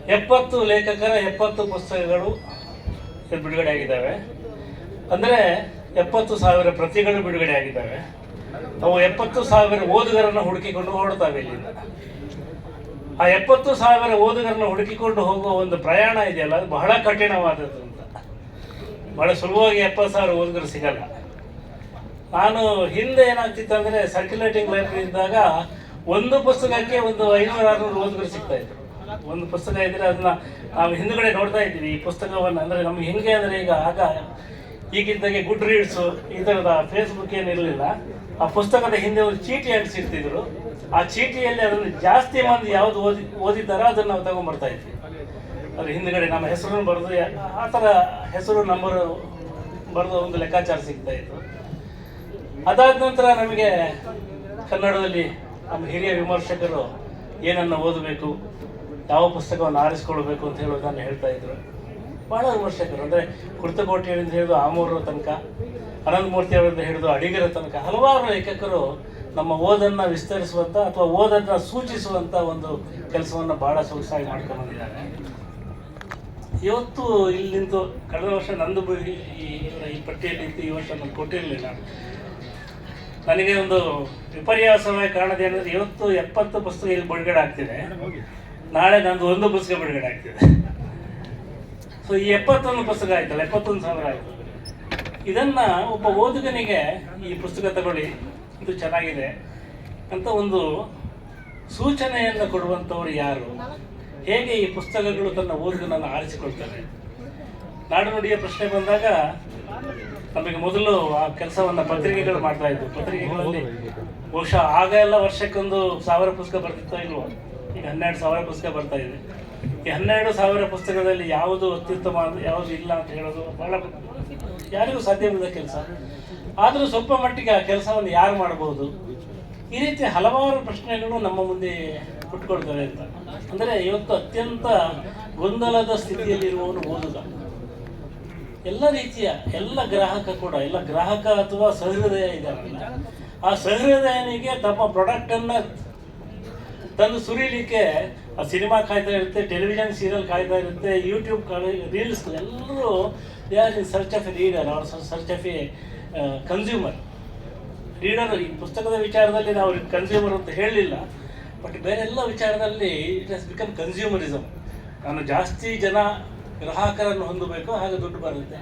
70 ಲೇಖಕರ 70 ಪುಸ್ತಕಗಳು ಬಿಡುಗಡೆ ಆಗಿದ್ದಾವೆ. ಅಂದರೆ 70,000 ಪ್ರತಿಗಳು ಬಿಡುಗಡೆ ಆಗಿದ್ದಾವೆ. ಅವು 70,000 ಓದುಗರನ್ನು ಹುಡುಕಿಕೊಂಡು ಹೊರಡ್ತಾವೆ ಇಲ್ಲಿಂದ. ಆ 70,000 ಓದುಗರನ್ನು ಹುಡುಕಿಕೊಂಡು ಹೋಗುವ ಒಂದು ಪ್ರಯಾಣ ಇದೆಯಲ್ಲ, ಅದು ಬಹಳ ಕಠಿಣವಾದದ್ದು ಅಂತ. ಬಹಳ ಸುಲಭವಾಗಿ 70,000 ಓದುಗರು ಸಿಗಲ್ಲ. ನಾನು ಹಿಂದೆ ಏನಾಗ್ತಿತ್ತು ಅಂದರೆ, ಸರ್ಕ್ಯುಲೇಟಿಂಗ್ ಲೈಬ್ರರಿ ಇದ್ದಾಗ ಒಂದು ಪುಸ್ತಕಕ್ಕೆ ಒಂದು 500-600 ಓದುಗರು ಸಿಗ್ತಾ ಇದ್ರು. ಒಂದು ಪುಸ್ತಕ ಇದ್ದರೆ ಅದನ್ನ ನಾವು ಹಿಂದುಗಡೆ ನೋಡ್ತಾ ಇದ್ದೀವಿ ಈ ಪುಸ್ತಕವನ್ನು. ಅಂದರೆ ನಮ್ಗೆ ಹೆಂಗೆ ಅಂದರೆ, ಈಗಿದ್ದಾಗೆ ಗುಡ್ ರೀಡ್ಸು ಈ ಥರದ ಫೇಸ್ಬುಕ್ ಏನಿರಲಿಲ್ಲ. ಆ ಪುಸ್ತಕದ ಹಿಂದೆ ಒಂದು ಚೀಟಿ ಅಂಟಿಸಿರ್ತಿದ್ರು. ಆ ಚೀಟಿಯಲ್ಲಿ ಅದನ್ನು ಜಾಸ್ತಿ ಮಂದಿ ಯಾವುದು ಓದಿದ್ದಾರೋ ಅದನ್ನು ನಾವು ತಗೊಂಡ್ಬರ್ತಾ ಇದ್ವಿ. ಅದ್ರ ಹಿಂದುಗಡೆ ನಮ್ಮ ಹೆಸರನ್ನು ಬರೆದು ಆ ಥರ ಹೆಸರು ನಂಬರು ಬರೆದು ಒಂದು ಲೆಕ್ಕಾಚಾರ ಸಿಗ್ತಾ ಇತ್ತು. ಅದಾದ ನಂತರ ನಮಗೆ ಕನ್ನಡದಲ್ಲಿ ನಮ್ಮ ಹಿರಿಯ ವಿಮರ್ಶಕರು ಏನನ್ನು ಓದಬೇಕು, ಯಾವ ಪುಸ್ತಕವನ್ನು ಆರಿಸ್ಕೊಳ್ಬೇಕು ಅಂತ ಹೇಳೋದನ್ನು ಹೇಳ್ತಾ ಇದ್ರು. ಭಾಳ ವಿಮರ್ಶಕರು ಅಂದರೆ ಕುರ್ತಕೋಟಿಯವರಿಂದ ಹಿಡಿದು ಆಮೂರರ ತನಕ, ಅನಂತಮೂರ್ತಿ ಅವರಿಂದ ಹಿಡಿದು ಅಡಿಗರ ತನಕ ಹಲವಾರು ಲೇಖಕರು ನಮ್ಮ ಓದನ್ನು ವಿಸ್ತರಿಸುವಂಥ ಅಥವಾ ಓದನ್ನು ಸೂಚಿಸುವಂಥ ಒಂದು ಕೆಲಸವನ್ನು ಭಾಳ ಸೊಗಸಾಗಿ ಮಾಡ್ಕೊಂಡು ಬಂದಿದ್ದಾರೆ. ಇವತ್ತು ಇಲ್ಲಿ ನಿಂತು ಕಳೆದ ವರ್ಷ ನಂದು ಈ ಪಟ್ಟಿಯಲ್ಲಿ ಇತ್ತು, ಈ ವರ್ಷ ನಾನು ಕೊಟ್ಟಿರಲಿಲ್ಲ. ನನಗೆ ಒಂದು ವಿಪರ್ಯಾಸವಾಗಿ ಕಾರಣದೇನೆಂದರೆ, ಇವತ್ತು 70 ಪುಸ್ತಕ ಇಲ್ಲಿ ಬಿಡುಗಡೆ ಆಗ್ತಿದೆ, ನಾಳೆ ನಂದು ಒಂದು ಪುಸ್ತಕ ಬಿಡುಗಡೆ ಆಗ್ತಿದೆ. ಸೊ ಈ 71 ಪುಸ್ತಕ ಆಯ್ತಲ್ಲ, 71,000 ಆಯಿತು. ಇದನ್ನು ಒಬ್ಬ ಓದುಗನಿಗೆ ಈ ಪುಸ್ತಕ ತಗೊಳ್ಳಿ, ಇದು ಚೆನ್ನಾಗಿದೆ ಅಂತ ಒಂದು ಸೂಚನೆಯನ್ನು ಕೊಡುವಂಥವ್ರು ಯಾರು, ಹೇಗೆ ಈ ಪುಸ್ತಕಗಳು ತನ್ನ ಓದುಗನನ್ನು ಆರಿಸಿಕೊಳ್ತಾರೆ? ನಾಡುನುಡಿಯ ಪ್ರಶ್ನೆ ಬಂದಾಗ ನಮಗೆ ಮೊದಲು ಆ ಕೆಲಸವನ್ನು ಪತ್ರಿಕೆಗಳು ಮಾಡ್ತಾ ಇದ್ವು. ಪತ್ರಿಕೆಗಳಲ್ಲಿ ಬಹುಶಃ ಆಗ ಎಲ್ಲ ವರ್ಷಕ್ಕೊಂದು 1000 ಪುಸ್ತಕ ಬರ್ತಿತ್ತೋ ಇಲ್ವೋ, ಈಗ 12,000 ಪುಸ್ತಕ ಬರ್ತಾ ಇದೆ. ಈ 12,000 ಪುಸ್ತಕದಲ್ಲಿ ಯಾವುದು ಅತ್ಯುತ್ತಮ, ಯಾವುದು ಇಲ್ಲ ಅಂತ ಹೇಳೋದು ಭಾಳ ಯಾರಿಗೂ ಸಾಧ್ಯವಿಲ್ಲದ ಕೆಲಸ. ಆದರೂ ಸ್ವಲ್ಪ ಮಟ್ಟಿಗೆ ಆ ಕೆಲಸವನ್ನು ಯಾರು ಮಾಡ್ಬೋದು? ಈ ರೀತಿ ಹಲವಾರು ಪ್ರಶ್ನೆಗಳು ನಮ್ಮ ಮುಂದೆ ಹುಟ್ಟುಕೊಳ್ತವೆ ಅಂತ. ಅಂದರೆ ಇವತ್ತು ಅತ್ಯಂತ ಗೊಂದಲದ ಸ್ಥಿತಿಯಲ್ಲಿರುವವನು ಓದುಗ. ಎಲ್ಲ ರೀತಿಯ ಎಲ್ಲ ಗ್ರಾಹಕ ಅಥವಾ ಸಹೃದಯ ಇದ್ದಾರಲ್ಲ, ಆ ಸಹೃದಯನಿಗೆ ತಮ್ಮ ಪ್ರಾಡಕ್ಟನ್ನು ತಂದು ಸುರಿಲಿಕ್ಕೆ ಆ ಸಿನಿಮಾ ಕಾಯ್ತಾ ಇರುತ್ತೆ, ಟೆಲಿವಿಷನ್ ಸೀರಿಯಲ್ ಕಾಯ್ತಾ ಇರುತ್ತೆ, ಯೂಟ್ಯೂಬ್ ರೀಲ್ಸ್, ಎಲ್ಲರೂ they are in search of a reader or search of a consumer. Reader ಈ ಪುಸ್ತಕದ ವಿಚಾರದಲ್ಲಿ ನಾವು ಕನ್ಸ್ಯೂಮರ್ ಅಂತ ಹೇಳಲಿಲ್ಲ, ಬಟ್ ಬೇರೆ ಎಲ್ಲ ವಿಚಾರದಲ್ಲಿ ಇಟ್ ಹ್ಯಾಸ್ ಬಿಕಮ್ ಕನ್ಸ್ಯೂಮರಿಸಮ್. ನಾನು ಜಾಸ್ತಿ ಜನ ಗ್ರಾಹಕರನ್ನು ಹೊಂದಬೇಕು, ಹಾಗೆ ದುಡ್ಡು ಬರುತ್ತೆ,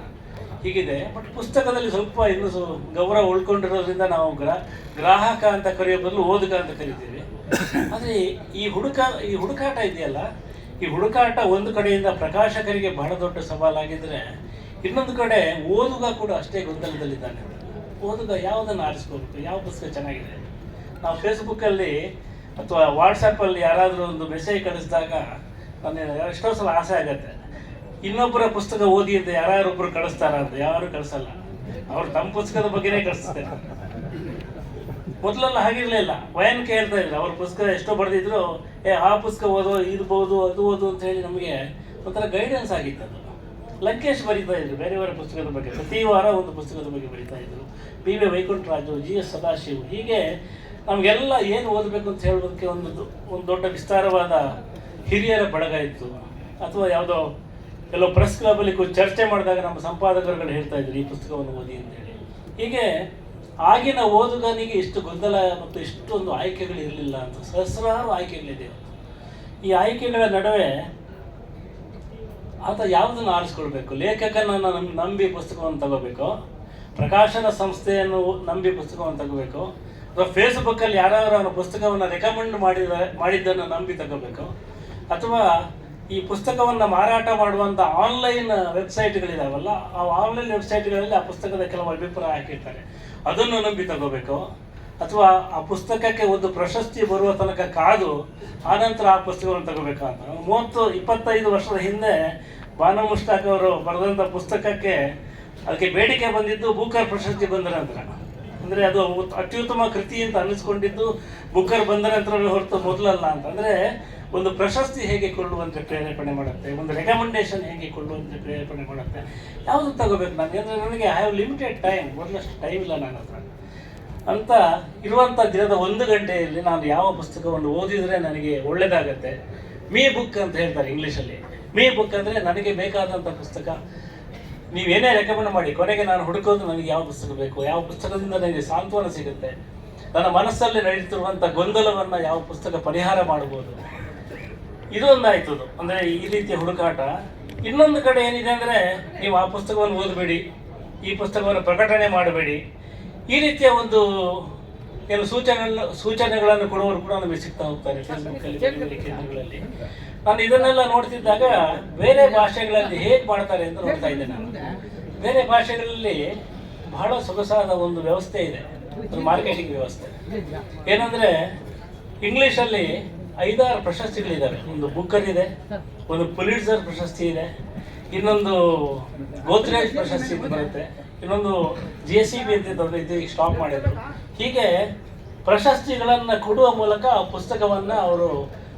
ಹೀಗಿದೆ. ಬಟ್ ಪುಸ್ತಕದಲ್ಲಿ ಸ್ವಲ್ಪ ಇನ್ನೂ ಗೌರವ ಉಳ್ಕೊಂಡಿರೋದ್ರಿಂದ ನಾವು ಗ್ರಾಹಕ ಅಂತ ಕರೆಯೋ ಬದಲು ಓದುಗ ಅಂತ ಕರಿತೀವಿ. ಆದರೆ ಈ ಹುಡುಕಾಟ ಇದೆಯಲ್ಲ, ಈ ಹುಡುಕಾಟ ಒಂದು ಕಡೆಯಿಂದ ಪ್ರಕಾಶಕರಿಗೆ ಬಹಳ ದೊಡ್ಡ ಸವಾಲಾಗಿದ್ದರೆ, ಇನ್ನೊಂದು ಕಡೆ ಓದುಗ ಕೂಡ ಅಷ್ಟೇ ಗೊಂದಲದಲ್ಲಿದ್ದಾನೆ. ಓದುಗ ಯಾವುದನ್ನು ಆರಿಸ್ಕೋಬೇಕು, ಯಾವ ಪುಸ್ತಕ ಚೆನ್ನಾಗಿದೆ? ನಾವು ಫೇಸ್ಬುಕ್ಕಲ್ಲಿ ಅಥವಾ ವಾಟ್ಸಪ್ಪಲ್ಲಿ ಯಾರಾದರೂ ಒಂದು ಮೆಸೇಜ್ ಕಳಿಸಿದಾಗ ನನಗೆ ಎಷ್ಟೋ ಸಲ ಆಸೆ ಆಗುತ್ತೆ, ಇನ್ನೊಬ್ಬರ ಪುಸ್ತಕ ಓದಿ ಅಂತ ಯಾರೊಬ್ಬರು ಕಳಿಸ್ತಾರ ಅಂತ. ಯಾರು ಕಳಿಸಲ್ಲ, ಅವ್ರು ತಮ್ಮ ಪುಸ್ತಕದ ಬಗ್ಗೆನೇ ಕಳಿಸ್ತಾರೆ. ಮೊದಲೆಲ್ಲ ಹಾಗಿರಲಿಲ್ಲ, ವಯನ್ ಕೇಳ್ತಾ ಇದ್ರು, ಅವ್ರ ಪುಸ್ತಕ ಎಷ್ಟೋ ಬರೆದಿದ್ರು, ಆ ಪುಸ್ತಕ ಓದೋ, ಇದು ಓದು, ಅದು ಓದು ಅಂತ ಹೇಳಿ ನಮಗೆ ಒಂಥರ ಗೈಡೆನ್ಸ್ ಆಗಿತ್ತು. ಅದು ಲಂಕೇಶ್ ಬರೀತಾ ಇದ್ರು ಬೇರೆಯವರ ಪುಸ್ತಕದ ಬಗ್ಗೆ, ಪ್ರತಿ ವಾರ ಒಂದು ಪುಸ್ತಕದ ಬಗ್ಗೆ ಬರೀತಾ ಇದ್ರು. B.V. ವೈಕುಂಠರಾಜು, G.S. ಸದಾಶಿವ್, ಹೀಗೆ ನಮಗೆಲ್ಲ ಏನು ಓದಬೇಕು ಅಂತ ಹೇಳೋದಕ್ಕೆ ಒಂದು ದೊಡ್ಡ ವಿಸ್ತಾರವಾದ ಹಿರಿಯರ ಬಳಗ ಇತ್ತು. ಅಥವಾ ಎಲ್ಲೋ ಪ್ರೆಸ್ ಕ್ಲಬಲ್ಲಿ ಚರ್ಚೆ ಮಾಡಿದಾಗ ನಮ್ಮ ಸಂಪಾದಕರುಗಳು ಹೇಳ್ತಾ ಇದ್ರು, ಈ ಪುಸ್ತಕವನ್ನು ಓದಿ ಅಂತೇಳಿ. ಹೀಗೆ ಆಗಿನ ಓದುಗನಿಗೆ ಇಷ್ಟು ಗೊಂದಲ ಮತ್ತು ಇಷ್ಟೊಂದು ಆಯ್ಕೆಗಳು ಇರಲಿಲ್ಲ ಅಂತ. ಸಹಸ್ರಾರು ಆಯ್ಕೆಗಳಿದೆ. ಈ ಆಯ್ಕೆಗಳ ನಡುವೆ ಆತ ಯಾವುದನ್ನು ಆರಿಸ್ಕೊಳ್ಬೇಕು? ಲೇಖಕನನ್ನು ನಂಬಿ ಪುಸ್ತಕವನ್ನು ತಗೋಬೇಕು, ಪ್ರಕಾಶನ ಸಂಸ್ಥೆಯನ್ನು ನಂಬಿ ಪುಸ್ತಕವನ್ನು ತಗೋಬೇಕು, ಅಥವಾ ಫೇಸ್ಬುಕ್ಕಲ್ಲಿ ಯಾರಾದರೂ ಅವನ ಪುಸ್ತಕವನ್ನು ರೆಕಮೆಂಡ್ ಮಾಡಿದ್ದನ್ನು ನಂಬಿ ತಗೋಬೇಕು, ಅಥವಾ ಈ ಪುಸ್ತಕವನ್ನು ಮಾರಾಟ ಮಾಡುವಂಥ ಆನ್ಲೈನ್ ವೆಬ್ಸೈಟ್ಗಳಿದಾವಲ್ಲ, ಆ ಆನ್ಲೈನ್ ವೆಬ್ಸೈಟ್ಗಳಲ್ಲಿ ಆ ಪುಸ್ತಕದ ಕೆಲವು ಅಭಿಪ್ರಾಯ ಹಾಕಿರ್ತಾರೆ, ಅದನ್ನು ನಂಬಿ ತಗೋಬೇಕು, ಅಥವಾ ಆ ಪುಸ್ತಕಕ್ಕೆ ಒಂದು ಪ್ರಶಸ್ತಿ ಬರುವ ತನಕ ಕಾದು ಆನಂತರ ಆ ಪುಸ್ತಕವನ್ನು ತಗೋಬೇಕಂತ. 25 ವರ್ಷದ ಹಿಂದೆ ಬಾನು ಮುಷ್ತಾಕ್ ಅವರು ಬರೆದಂಥ ಪುಸ್ತಕಕ್ಕೆ ಅದಕ್ಕೆ ಬೇಡಿಕೆ ಬಂದಿದ್ದು ಬೂಕರ್ ಪ್ರಶಸ್ತಿ ಬಂದ ನಂತರ. ಅಂದರೆ ಅದು ಅತ್ಯುತ್ತಮ ಕೃತಿ ಅಂತ ಅನ್ನಿಸ್ಕೊಂಡಿದ್ದು ಬೂಕರ್ ಬಂದ ನಂತರವೇ ಹೊರತು ಮೊದಲಲ್ಲ ಅಂತ. ಅಂದರೆ ಒಂದು ಪ್ರಶಸ್ತಿ ಹೇಗೆ ಕೊಳ್ಳುವಂತೆ ಪ್ರೇರೇಪಣೆ ಮಾಡುತ್ತೆ, ಒಂದು ರೆಕಮೆಂಡೇಶನ್ ಹೇಗೆ ಕೊಳ್ಳುವಂತೆ ಪ್ರೇರೇಪಣೆ ಮಾಡುತ್ತೆ, ಯಾವುದು ತಗೋಬೇಕು ನನಗೆ? ಅಂದರೆ ನನಗೆ ಐ ಹ್ಯಾವ್ ಲಿಮಿಟೆಡ್ ಟೈಮ್, ಮೊದಲಷ್ಟು ಟೈಮ್ ಇಲ್ಲ ನನ್ನ ಹತ್ರ ಅಂತ ಇರುವಂಥ ದಿನದ 1 ಗಂಟೆಯಲ್ಲಿ ನಾನು ಯಾವ ಪುಸ್ತಕವನ್ನು ಓದಿದರೆ ನನಗೆ ಒಳ್ಳೆಯದಾಗತ್ತೆ, ಮೀ ಬುಕ್ ಅಂತ ಹೇಳ್ತಾರೆ ಇಂಗ್ಲೀಷಲ್ಲಿ. ಮೀ ಬುಕ್ ಅಂದರೆ ನನಗೆ ಬೇಕಾದಂಥ ಪುಸ್ತಕ, ನೀವೇನೇ ರೆಕಮೆಂಡ್ ಮಾಡಿ, ಕೊನೆಗೆ ನಾನು ಹುಡುಕೋದು ನನಗೆ ಯಾವ ಪುಸ್ತಕ ಬೇಕು, ಯಾವ ಪುಸ್ತಕದಿಂದ ನನಗೆ ಸಾಂತ್ವನ ಸಿಗುತ್ತೆ, ನನ್ನ ಮನಸ್ಸಲ್ಲಿ ನಡೆಯುತ್ತಿರುವಂಥ ಗೊಂದಲವನ್ನು ಯಾವ ಪುಸ್ತಕ ಪರಿಹಾರ ಮಾಡ್ಬೋದು, ಇದೊಂದಾಯ್ತು. ಅಂದರೆ ಈ ರೀತಿಯ ಹುಡುಕಾಟ. ಇನ್ನೊಂದು ಕಡೆ ಏನಿದೆ ಅಂದರೆ, ನೀವು ಆ ಪುಸ್ತಕವನ್ನು ಓದಬೇಡಿ, ಈ ಪುಸ್ತಕವನ್ನು ಪ್ರಕಟಣೆ ಮಾಡಬೇಡಿ, ಈ ರೀತಿಯ ಒಂದು ಕೆಲವು ಸೂಚನೆಗಳನ್ನು ಕೊಡುವವರು ಕೂಡ ನಮಗೆ ಸಿಗ್ತಾ ಹೋಗ್ತಾರೆ ಫೇಸ್ಬುಕ್ಕಲ್ಲಿ, ಕೇಂದ್ರಗಳಲ್ಲಿ. ನಾನು ಇದನ್ನೆಲ್ಲ ನೋಡ್ತಿದ್ದಾಗ ಬೇರೆ ಭಾಷೆಗಳಲ್ಲಿ ಹೇಗೆ ಮಾಡ್ತಾರೆ ಅಂತ ನೋಡ್ತಾ ಇದ್ದೆ ನಾನು. ಬೇರೆ ಭಾಷೆಗಳಲ್ಲಿ ಬಹಳ ಸೊಗಸಾದ ಒಂದು ವ್ಯವಸ್ಥೆ ಇದೆ, ಒಂದು ಮಾರ್ಕೆಟಿಂಗ್ ವ್ಯವಸ್ಥೆ. ಏನಂದರೆ ಇಂಗ್ಲೀಷಲ್ಲಿ 5-6 ಪ್ರಶಸ್ತಿಗಳಿದ್ದಾವೆ. ಒಂದು ಬುಕ್ಕರ್ ಇದೆ, ಒಂದು ಪುಲಿಟ್ಜರ್ ಪ್ರಶಸ್ತಿ ಇದೆ, ಇನ್ನೊಂದು ಗೋದ್ರೇಜ್ ಪ್ರಶಸ್ತಿ ಬರುತ್ತೆ, ಇನ್ನೊಂದು JCB ಅಂತ ಇದು ಸ್ಟಾಪ್ ಮಾಡಿದ್ರು. ಹೀಗೆ ಪ್ರಶಸ್ತಿಗಳನ್ನು ಕೊಡುವ ಮೂಲಕ ಆ ಪುಸ್ತಕವನ್ನು ಅವರು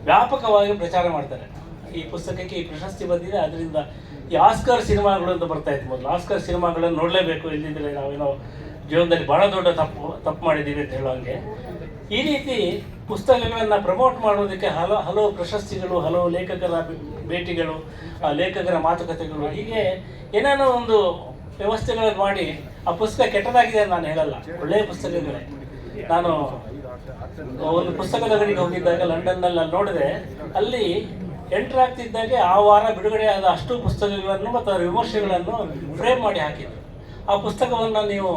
ವ್ಯಾಪಕವಾಗಿ ಪ್ರಚಾರ ಮಾಡ್ತಾರೆ. ಈ ಪುಸ್ತಕಕ್ಕೆ ಈ ಪ್ರಶಸ್ತಿ ಬಂದಿದೆ, ಅದರಿಂದ ಈ ಆಸ್ಕರ್ ಸಿನಿಮಾಗಳು ಅಂತ ಬರ್ತಾ ಇತ್ತು ಮೊದಲು. ಆಸ್ಕರ್ ಸಿನಿಮಾಗಳನ್ನು ನೋಡಲೇಬೇಕು, ಇಲ್ಲಿದ್ದರೆ ನಾವೇನೋ ಜೀವನದಲ್ಲಿ ಬಹಳ ದೊಡ್ಡ ತಪ್ಪು ಮಾಡಿದ್ದೀವಿ ಅಂತ ಹೇಳೋಂಗೆ. ಈ ರೀತಿ ಪುಸ್ತಕಗಳನ್ನು ಪ್ರಮೋಟ್ ಮಾಡೋದಕ್ಕೆ ಹಲವು ಪ್ರಶಸ್ತಿಗಳು, ಹಲವು ಲೇಖಕರ ಭೇಟಿಗಳು, ಆ ಲೇಖಕರ ಮಾತುಕತೆಗಳು, ಹೀಗೆ ಏನೇನೋ ಒಂದು ವ್ಯವಸ್ಥೆಗಳನ್ನು ಮಾಡಿ ಆ ಪುಸ್ತಕ ಕೆಟ್ಟದಾಗಿದೆ ಅಂತ ನಾನು ಹೇಳಲ್ಲ, ಒಳ್ಳೆಯ ಪುಸ್ತಕಗಳೇ. ನಾನು ಒಂದು ಪುಸ್ತಕದ ಅಂಗಡಿಗೆ ಹೋಗಿದ್ದಾಗ ಲಂಡನ್ನಲ್ಲಿ ಅಲ್ಲಿ ನೋಡಿದೆ, ಅಲ್ಲಿ ಎಂಟರ್ ಆಗ್ತಿದ್ದಾಗೆ ಆ ವಾರ ಬಿಡುಗಡೆ ಆದ ಅಷ್ಟು ಪುಸ್ತಕಗಳನ್ನು ಮತ್ತು ಅದರ ವಿಮರ್ಶೆಗಳನ್ನು ಫ್ರೇಮ್ ಮಾಡಿ ಹಾಕಿದ್ರು. ಆ ಪುಸ್ತಕವನ್ನು ನೀವು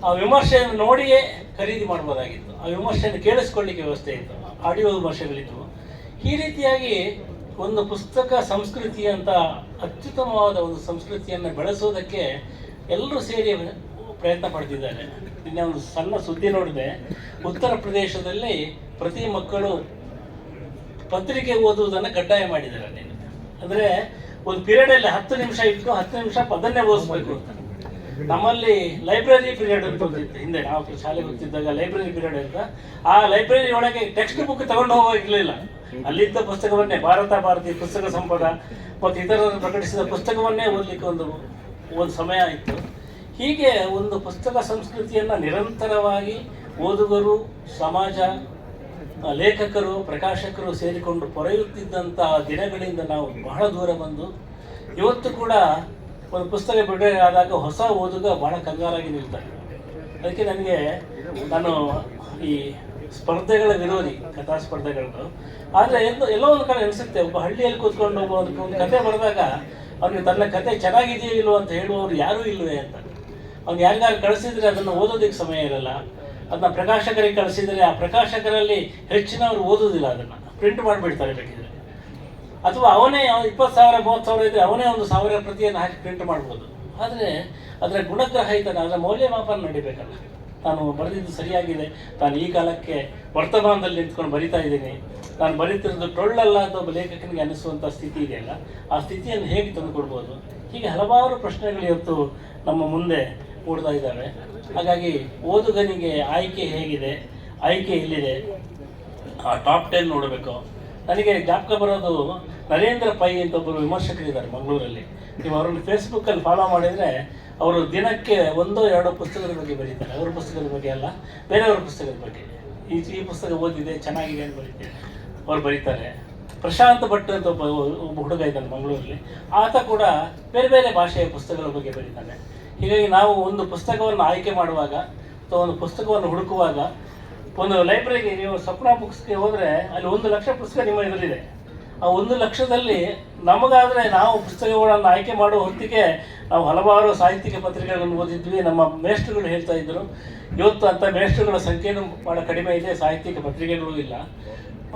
ಆ ವಿಮರ್ಶೆಯನ್ನು ನೋಡಿಯೇ ಖರೀದಿ ಮಾಡ್ಬೋದಾಗಿತ್ತು, ಆ ವಿಮರ್ಶೆಯನ್ನು ಕೇಳಿಸ್ಕೊಳ್ಳಿಕ್ಕೆ ವ್ಯವಸ್ಥೆ ಇತ್ತು, ಆಡಿಯೋ ವಿಮರ್ಶೆಗಳಿತ್ತು. ಈ ರೀತಿಯಾಗಿ ಒಂದು ಪುಸ್ತಕ ಸಂಸ್ಕೃತಿ ಅಂತ ಅತ್ಯುತ್ತಮವಾದ ಒಂದು ಸಂಸ್ಕೃತಿಯನ್ನು ಬೆಳೆಸೋದಕ್ಕೆ ಎಲ್ಲರೂ ಸೇರಿ ಪ್ರಯತ್ನ ಪಡ್ತಿದ್ದಾರೆ. ನಿನ್ನೆ ಒಂದು ಸಣ್ಣ ಸುದ್ದಿ ನೋಡಿದೆ, ಉತ್ತರ ಪ್ರದೇಶದಲ್ಲಿ ಪ್ರತಿ ಮಕ್ಕಳು ಪತ್ರಿಕೆ ಓದುವುದನ್ನು ಕಡ್ಡಾಯ ಮಾಡಿದ್ದಾರೆ. ಅಂದರೆ ಒಂದು ಪೀರಿಯಡಲ್ಲಿ 10 ನಿಮಿಷ ಇಟ್ಟು 10 ನಿಮಿಷ ಅದನ್ನೇ ಓದಿಸ್ಬೇಕು ಅಂತ. ನಮ್ಮಲ್ಲಿ ಲೈಬ್ರರಿ ಪೀರಿಯಡ್ ಅಂತ ಹೋಗ್ತಿತ್ತು ಹಿಂದೆ, ನಾವು ಶಾಲೆಗೆ ಹೋಗ್ತಿದ್ದಾಗ ಲೈಬ್ರರಿ ಪೀರಿಯಡ್ ಅಂತ. ಆ ಲೈಬ್ರರಿ ಒಳಗೆ ಟೆಕ್ಸ್ಟ್ ಬುಕ್ ತಗೊಂಡು ಹೋಗಿರಲಿಲ್ಲ, ಅಲ್ಲಿದ್ದ ಪುಸ್ತಕವನ್ನೇ, ಭಾರತಿ ಪುಸ್ತಕ ಸಂಪದ ಮತ್ತು ಇತರರು ಪ್ರಕಟಿಸಿದ ಪುಸ್ತಕವನ್ನೇ ಓದಲಿಕ್ಕೆ ಒಂದು ಸಮಯ ಇತ್ತು. ಹೀಗೆ ಒಂದು ಪುಸ್ತಕ ಸಂಸ್ಕೃತಿಯನ್ನು ನಿರಂತರವಾಗಿ ಓದುಗರು, ಸಮಾಜ, ಲೇಖಕರು, ಪ್ರಕಾಶಕರು ಸೇರಿಕೊಂಡು ಪೊರೆಯುತ್ತಿದ್ದಂಥ ದಿನಗಳಿಂದ ನಾವು ಬಹಳ ದೂರ ಬಂದು ಇವತ್ತು ಕೂಡ ಒಂದು ಪುಸ್ತಕ ಬಿಡುಗಡೆ ಆದಾಗ ಹೊಸ ಓದುಗ ಬಹಳ ಕಂಗಾಲಾಗಿ ನಿಲ್ತಾರೆ. ಅದಕ್ಕೆ ನಾನು ಈ ಸ್ಪರ್ಧೆಗಳ ವಿರೋಧಿ, ಕಥಾ ಸ್ಪರ್ಧೆಗಳು. ಆದರೆ ಎಲ್ಲೋ ಒಂದು ಕಡೆ ಅನಿಸುತ್ತೆ, ಒಬ್ಬ ಹಳ್ಳಿಯಲ್ಲಿ ಕೂತ್ಕೊಂಡು ಒಂದು ಕತೆ ಬರೆದಾಗ ಅವ್ನಿಗೆ ತನ್ನ ಕತೆ ಚೆನ್ನಾಗಿದೆಯೋ ಇಲ್ವೋ ಅಂತ ಹೇಳುವವರು ಯಾರೂ ಇಲ್ಲವೇ ಅಂತ. ಅವ್ನು ಯಾರಿಗಾರು ಕಳಿಸಿದರೆ ಅದನ್ನು ಓದೋದಕ್ಕೆ ಸಮಯ ಇರಲ್ಲ. ಅದನ್ನ ಪ್ರಕಾಶಕರಿಗೆ ಕಳಿಸಿದರೆ ಆ ಪ್ರಕಾಶಕರಲ್ಲಿ ಹೆಚ್ಚಿನವರು ಓದೋದಿಲ್ಲ, ಅದನ್ನು ಪ್ರಿಂಟ್ ಮಾಡಿಬಿಡ್ತಾರೆ ಬೇಕಿದ್ರೆ. ಅಥವಾ ಅವನೇ 20,000 30,000 ಇದ್ದರೆ ಅವನೇ ಒಂದು 1000 ಪ್ರತಿಯನ್ನು ಹಾಕಿ ಪ್ರಿಂಟ್ ಮಾಡ್ಬೋದು. ಆದರೆ ಅದರ ಗುಣಗ್ರಹಿತನ, ಅದರ ಮೌಲ್ಯಮಾಪನ ನಡಿಬೇಕಲ್ಲ. ನಾನು ಬರೆದಿದ್ದು ಸರಿಯಾಗಿದೆ, ನಾನು ಈ ಕಾಲಕ್ಕೆ ವರ್ತಮಾನದಲ್ಲಿ ನಿಂತ್ಕೊಂಡು ಬರಿತಾ ಇದ್ದೀನಿ, ನಾನು ಬರೀತಿರೋದು ಟೊಳ್ಳಲ್ಲ ಅಂತ ಒಬ್ಬ ಲೇಖಕನಿಗೆ ಅನಿಸುವಂಥ ಸ್ಥಿತಿ ಇದೆಯಲ್ಲ, ಆ ಸ್ಥಿತಿಯನ್ನು ಹೇಗೆ ತಂದುಕೊಡ್ಬೋದು? ಹೀಗೆ ಹಲವಾರು ಪ್ರಶ್ನೆಗಳು ಇವತ್ತು ನಮ್ಮ ಮುಂದೆ ಮೂಡ್ತಾ ಇದ್ದಾವೆ. ಹಾಗಾಗಿ ಓದುಗನಿಗೆ ಆಯ್ಕೆ ಹೇಗಿದೆ, ಆಯ್ಕೆ ಎಲ್ಲಿದೆ, ಆ ಟಾಪ್ 10 ನೋಡಬೇಕು. ನನಗೆ ಜ್ಞಾಪಕ ಬರೋದು, ನರೇಂದ್ರ ಪೈ ಅಂತ ಒಬ್ಬರು ವಿಮರ್ಶಕರಿದ್ದಾರೆ ಮಂಗಳೂರಲ್ಲಿ. ನೀವು ಅವರನ್ನು ಫೇಸ್ಬುಕ್ಕಲ್ಲಿ ಫಾಲೋ ಮಾಡಿದರೆ ಅವರು ದಿನಕ್ಕೆ 1-2 ಪುಸ್ತಕದ ಬಗ್ಗೆ ಬರೀತಾರೆ. ಅವರ ಪುಸ್ತಕದ ಬಗ್ಗೆ ಅಲ್ಲ, ಬೇರೆಯವ್ರ ಪುಸ್ತಕದ ಬಗ್ಗೆ. ಈ ಪುಸ್ತಕ ಓದಿದೆ, ಚೆನ್ನಾಗಿದೆ ಅಂತ ಅವ್ರು ಬರೀತಾರೆ. ಪ್ರಶಾಂತ್ ಭಟ್ ಅಂತ ಒಬ್ಬ ಹುಡುಗ ಇದ್ದಾನೆ ಮಂಗಳೂರಲ್ಲಿ, ಆತ ಕೂಡ ಬೇರೆ ಬೇರೆ ಭಾಷೆಯ ಪುಸ್ತಕಗಳ ಬಗ್ಗೆ ಬರೀತಾನೆ. ಹೀಗಾಗಿ ನಾವು ಒಂದು ಪುಸ್ತಕವನ್ನು ಆಯ್ಕೆ ಮಾಡುವಾಗ ಅಥವಾ ಒಂದು ಪುಸ್ತಕವನ್ನು ಹುಡುಕುವಾಗ, ಒಂದು ಲೈಬ್ರರಿಗೆ ನೀವು ಸ್ವಪ್ನ ಬುಕ್ಸ್ಗೆ ಹೋದರೆ ಅಲ್ಲಿ 1 ಲಕ್ಷ ಪುಸ್ತಕ ನಿಮ್ಮ ಎದುರಿದೆ. ಆ 1 ಲಕ್ಷದಲ್ಲಿ ನಮಗಾದರೆ ನಾವು ಪುಸ್ತಕಗಳನ್ನು ಆಯ್ಕೆ ಮಾಡುವ ಹೊತ್ತಿಗೆ ನಾವು ಹಲವಾರು ಸಾಹಿತ್ಯಿಕ ಪತ್ರಿಕೆಗಳನ್ನು ಓದಿದ್ವಿ. ನಮ್ಮ ಮೇಷ್ಟ್ರುಗಳು ಹೇಳ್ತಾ ಇದ್ದರು, ಇವತ್ತು ಅಂಥ ಮೇಷ್ಟ್ರುಗಳ ಸಂಖ್ಯೆಯೂ ಭಾಳ ಕಡಿಮೆ ಇದೆ, ಸಾಹಿತ್ಯಿಕ ಪತ್ರಿಕೆಗಳೂ ಇಲ್ಲ.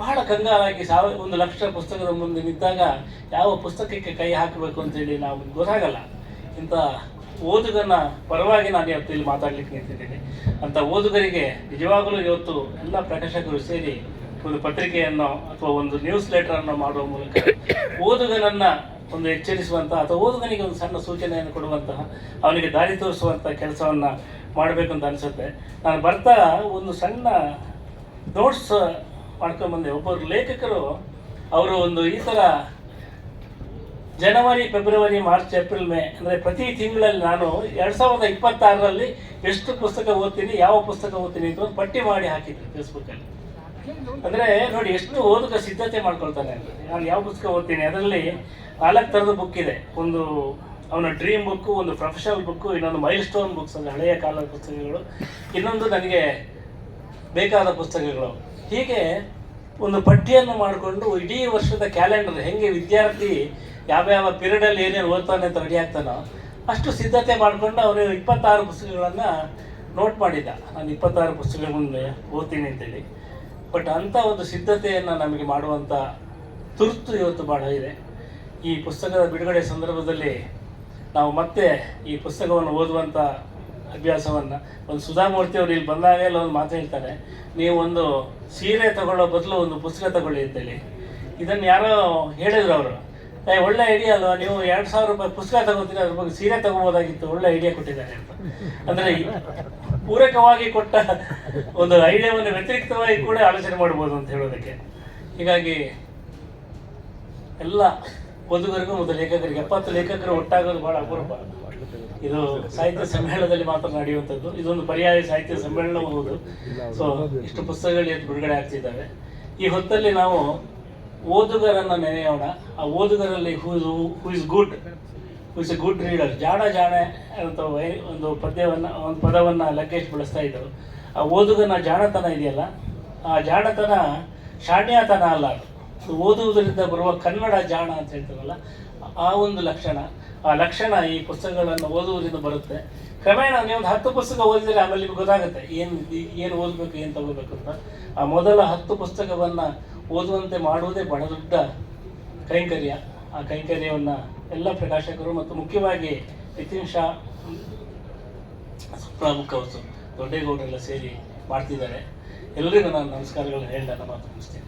ಬಹಳ ಕಂಗಾಲಾಗಿ 1 ಲಕ್ಷ ಪುಸ್ತಕದ ಮುಂದೆ ನಿಂತಾಗ ಯಾವ ಪುಸ್ತಕಕ್ಕೆ ಕೈ ಹಾಕಬೇಕು ಅಂತೇಳಿ ನಾವು ಗೊತ್ತಾಗಲ್ಲ. ಇಂಥ ಓದುಗನ ಪರವಾಗಿ ನಾನು ಇವತ್ತು ಇಲ್ಲಿ ಮಾತಾಡಲಿಕ್ಕೆ ನಿಂತಿದ್ದೀನಿ. ಅಂಥ ಓದುಗರಿಗೆ ನಿಜವಾಗಲೂ ಇವತ್ತು ಎಲ್ಲ ಪ್ರಕಾಶಕರು ಸೇರಿ ಒಂದು ಪತ್ರಿಕೆಯನ್ನು ಅಥವಾ ಒಂದು ನ್ಯೂಸ್ ಲೆಟರನ್ನು ಮಾಡುವ ಮೂಲಕ ಓದುಗನನ್ನು ಒಂದು ಎಚ್ಚರಿಸುವಂತಹ ಅಥವಾ ಓದುಗನಿಗೆ ಒಂದು ಸಣ್ಣ ಸೂಚನೆಯನ್ನು ಕೊಡುವಂತಹ, ಅವನಿಗೆ ದಾರಿ ತೋರಿಸುವಂಥ ಕೆಲಸವನ್ನು ಮಾಡಬೇಕು ಅಂತ ಅನಿಸುತ್ತೆ. ನಾನು ಬರ್ತಾ ಒಂದು ಸಣ್ಣ ನೋಟ್ಸ್ ಮಾಡ್ಕೊಂಡ್ಬಂದೆ. ಒಬ್ಬರು ಲೇಖಕರು ಅವರು ಒಂದು ಈ ಥರ ಜನವರಿ, ಫೆಬ್ರವರಿ, ಮಾರ್ಚ್, ಏಪ್ರಿಲ್, ಮೇ ಅಂದರೆ ಪ್ರತಿ ತಿಂಗಳಲ್ಲಿ ನಾನು 2026ರಲ್ಲಿ ಎಷ್ಟು ಪುಸ್ತಕ ಓದ್ತೀನಿ, ಯಾವ ಪುಸ್ತಕ ಓದ್ತೀನಿ ಅಂತ ಒಂದು ಪಟ್ಟಿ ಮಾಡಿ ಹಾಕಿದ್ರು ಫೇಸ್ಬುಕ್ಕಲ್ಲಿ. ಅಂದರೆ ನೋಡಿ ಎಷ್ಟು ಓದುಗ ಸಿದ್ಧತೆ ಮಾಡ್ಕೊಳ್ತಾನೆ ಅಂದರೆ, ನಾನು ಯಾವ ಪುಸ್ತಕ ಓದ್ತೀನಿ ಅದರಲ್ಲಿ 4 ಥರದ ಬುಕ್ ಇದೆ. ಒಂದು ಅವನ ಡ್ರೀಮ್ ಬುಕ್ಕು, ಒಂದು ಪ್ರೊಫೆಷನಲ್ ಬುಕ್ಕು, ಇನ್ನೊಂದು ಮೈಲ್ ಸ್ಟೋನ್ ಬುಕ್ಸ್ ಅಂದರೆ ಹಳೆಯ ಕಾಲದ ಪುಸ್ತಕಗಳು, ಇನ್ನೊಂದು ನನಗೆ ಬೇಕಾದ ಪುಸ್ತಕಗಳು. ಹೀಗೆ ಒಂದು ಪಟ್ಟಿಯನ್ನು ಮಾಡಿಕೊಂಡು ಇಡೀ ವರ್ಷದ ಕ್ಯಾಲೆಂಡರ್ ಹೆಂಗೆ ವಿದ್ಯಾರ್ಥಿ ಯಾವ್ಯಾವ ಪೀರಿಯಡಲ್ಲಿ ಏನೇನು ಓದ್ತಾನೆ ಅಂತ ರೆಡಿ ಆಗ್ತಾನೋ ಅಷ್ಟು ಸಿದ್ಧತೆ ಮಾಡಿಕೊಂಡು ಅವರು 26 ಪುಸ್ತಕಗಳನ್ನು ನೋಟ್ ಮಾಡಿದ್ದ. ನಾನು 26 ಪುಸ್ತಕಗಳನ್ನು ಓದ್ತೀನಿ ಅಂತೇಳಿ. ಬಟ್ ಅಂಥ ಒಂದು ಸಿದ್ಧತೆಯನ್ನು ನಮಗೆ ಮಾಡುವಂಥ ತುರ್ತು ಇವತ್ತು ಭಾಳ ಇದೆ. ಈ ಪುಸ್ತಕದ ಬಿಡುಗಡೆ ಸಂದರ್ಭದಲ್ಲಿ ನಾವು ಮತ್ತೆ ಈ ಪುಸ್ತಕವನ್ನು ಓದುವಂಥ ಅಭ್ಯಾಸವನ್ನು, ಒಂದು ಸುಧಾಮೂರ್ತಿ ಅವರು ಇಲ್ಲಿ ಬಂದಾಗೆಲ್ಲ ಒಂದು ಮಾತು ಹೇಳ್ತಾರೆ, ನೀವು ಒಂದು ಸೀರೆ ತಗೊಳ್ಳೋ ಬದಲು ಒಂದು ಪುಸ್ತಕ ತಗೊಳ್ಳಿ ಅಂತೇಳಿ. ಇದನ್ನು ಯಾರೋ ಹೇಳಿದ್ರು ಅವರು, ಒಳ್ಳೆ ಐಡಿಯಾ ಅಲ್ವಾ, ನೀವು 2,000 ರೂಪಾಯಿ ಪುಸ್ತಕ ತಗೋತೀರಿ, ಅದ್ರ ಬಗ್ಗೆ ಸೀರೆ ತಗೋಬೋದಾಗಿತ್ತು, ಒಳ್ಳೆ ಐಡಿಯಾ ಕೊಟ್ಟಿದ್ದಾರೆ ಅಂತ. ಅಂದರೆ ಪೂರಕವಾಗಿ ಕೊಟ್ಟ ಒಂದು ಐಡಿಯಾವನ್ನು ವ್ಯತಿರಿಕ್ತವಾಗಿ ಕೂಡ ಆಲೋಚನೆ ಮಾಡ್ಬೋದು ಅಂತ ಹೇಳೋದಕ್ಕೆ. ಹೀಗಾಗಿ ಎಲ್ಲ ಓದುಗರಿಗೂ ಮತ್ತು ಲೇಖಕರಿಗೆ 70 ಲೇಖಕರು ಒಟ್ಟಾಗೋದು ಭಾಳ ಅಪರೂಪ. ಇದು ಸಾಹಿತ್ಯ ಸಮ್ಮೇಳನದಲ್ಲಿ ಮಾತ್ರ ನಡೆಯುವಂಥದ್ದು. ಇದೊಂದು ಪರ್ಯಾಯ ಸಾಹಿತ್ಯ ಸಮ್ಮೇಳನ ಹೌದು. ಸೊ ಇಷ್ಟು ಪುಸ್ತಕಗಳು ಬಿಡುಗಡೆ ಆಗ್ತಿದ್ದಾವೆ. ಈ ಹೊತ್ತಲ್ಲಿ ನಾವು ಓದುಗರನ್ನು ನೆನೆಯೋಣ. ಆ ಓದುಗರಲ್ಲಿ who is good, who is a good reader. ಜಾಣೆ ಅಂತ ಒಂದು ಪದವನ್ನು ಲಂಕೇಶ್ ಬಳಸ್ತಾ ಇದ್ದರು. ಆ ಓದುಗನ ಜಾಣತನ ಇದೆಯಲ್ಲ, ಆ ಜಾಣತನ ಶಾಣ್ಯತನ ಅಲ್ಲ, ಅದು ಓದುವುದರಿಂದ ಬರುವ ಕನ್ನಡ ಜಾಣ ಅಂತ ಹೇಳ್ತಾರಲ್ಲ, ಆ ಒಂದು ಲಕ್ಷಣ, ಆ ಲಕ್ಷಣ ಈ ಪುಸ್ತಕಗಳನ್ನು ಓದುವುದರಿಂದ ಬರುತ್ತೆ. ಕ್ರಮೇಣ ನೀವು ಒಂದು 10 ಪುಸ್ತಕ ಓದಿದರೆ ಆಮೇಲೆ ನಿಮ್ಗೆ ಗೊತ್ತಾಗುತ್ತೆ ಏನು ಓದಬೇಕು, ಏನು ತಗೋಬೇಕು ಅಂತ. ಆ ಮೊದಲ 10 ಪುಸ್ತಕವನ್ನು ಓದುವಂತೆ ಮಾಡುವುದೇ ಬಹಳ ದೊಡ್ಡ ಕೈಂಕರ್ಯ. ಆ ಕೈಂಕರ್ಯವನ್ನು ಎಲ್ಲ ಪ್ರಕಾಶಕರು ಮತ್ತು ಮುಖ್ಯವಾಗಿ ನಿತಿನ್ ಶಾ, ಪ್ರಮುಖ ದೊಡ್ಡೇಗೌಡರೆಲ್ಲ ಸೇರಿ ಮಾಡ್ತಿದ್ದಾರೆ. ಎಲ್ಲರಿಗೂ ನಾನು ನಮಸ್ಕಾರಗಳನ್ನು ಹೇಳಿ ನನ್ನ ಮಾತು ಮುಗಿಸ್ತೇನೆ.